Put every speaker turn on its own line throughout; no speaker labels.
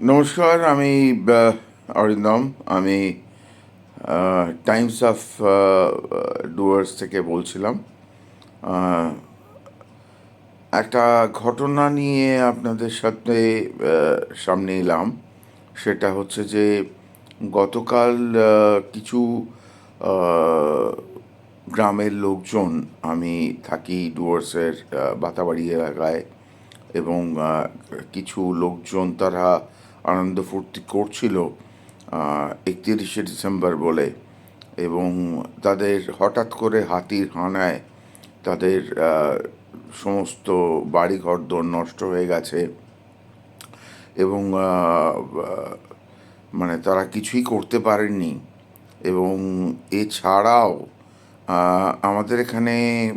নমস্কার, আমি অরিন্দম। আমি টাইমস অফ ডুয়ার্স থেকে বলছিলাম। আহ, একটা ঘটনা নিয়ে আপনাদের সাথে সামনে এলাম। সেটা হচ্ছে যে গতকাল কিছু আহ, গ্রামের লোকজন, আমি থাকি ডুয়ার্সের বাতাবাড়ি এলাকায়, এবং কিছু লোকজন তারা আনন্দ ফুর্তি করছিল 31শে ডিসেম্বর বলে, এবং তাদের হঠাৎ করে হাতির হানায় তাদের সমস্ত বাড়িঘর দোর নষ্ট হয়ে গেছে, এবং মানে তারা কিছুই করতে পারেননি। এবং এছাড়াও আমাদের এখানে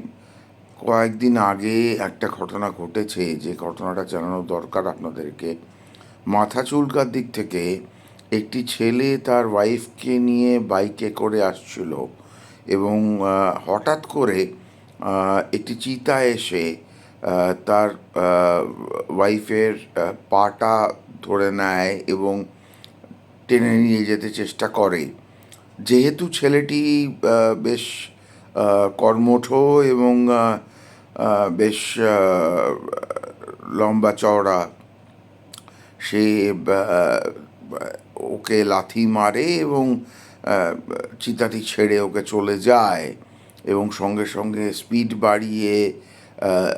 কয়েকদিন আগে একটা ঘটনা ঘটেছে, যে ঘটনাটা জানানো দরকার আপনাদেরকে। মাথা চুলকার দিক থেকে একটি ছেলে তার ওয়াইফকে নিয়ে বাইকে করে আসছিল, এবং হঠাৎ করে একটি চিতা এসে তার ওয়াইফের পাটা ধরে নেয় এবং টেনে নিয়ে যেতে চেষ্টা করে। যেহেতু ছেলেটি বেশ কর্মঠ এবং বেশ লম্বা চওড়া, সে ওকে লাথি মারে এবং চিতাটি ছেড়ে ওকে চলে যায়, এবং সঙ্গে সঙ্গে স্পিড বাড়িয়ে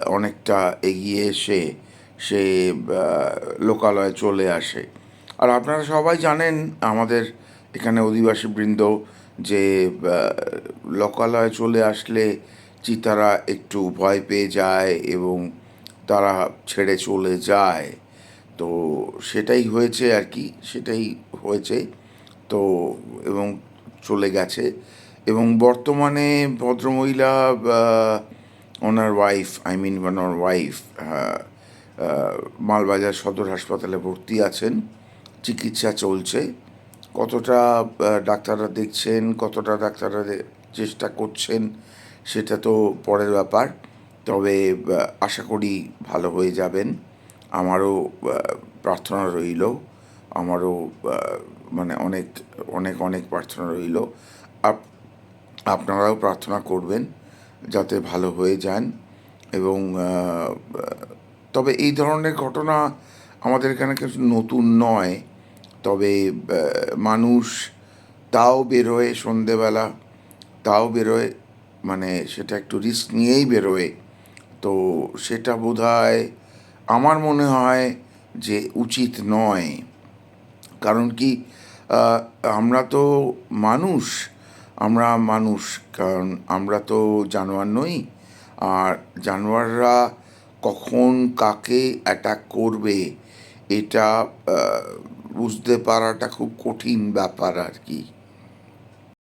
অনেকটা এগিয়ে এসে সে লোকালয়ে চলে আসে। আর আপনারা সবাই জানেন, আমাদের এখানে অধিবাসীবৃন্দ, যে লোকালয়ে চলে আসলে চিতারা একটু ভয় পেয়ে যায় এবং তারা ছেড়ে চলে যায়। তো সেটাই হয়েছে আর কি, সেটাই হয়েছে। তো এবং চলে গেছে। এবং বর্তমানে ভদ্রমহিলা, ওনার ওয়াইফ, ওনার ওয়াইফ মালবাজার সদর হাসপাতালে ভর্তি আছেন, চিকিৎসা চলছে। কতটা ডাক্তাররা দেখছেন, কতটা ডাক্তাররা চেষ্টা করছেন, সেটা তো পরের ব্যাপার। তবে আশা করি ভালো হয়ে যাবেন। আমারও প্রার্থনা রইল, আমারও মানে অনেক অনেক অনেক প্রার্থনা রইল। আপ- আপনারাও প্রার্থনা করবেন যাতে ভালো হয়ে যান। এবং তবে এই ধরনের ঘটনা আমাদের এখানে কিছু নতুন নয়। তবে মানুষ তাও বেরোয় সন্ধেবেলা, তাও বেরোয়, মানে সেটা একটু রিস্ক নিয়েই বেরোয়। তো সেটা বোধহয় আমার মনে হয় যে উচিত নয়। কারণ কি, আহ, আমরা তো মানুষ, আমরা মানুষ, কারণ আমরা তো জানোয়ার নই। আর জানোয়াররা কখন কাকে অ্যাটাক করবে, এটা বুঝতে পারাটা খুব কঠিন ব্যাপার আর কি।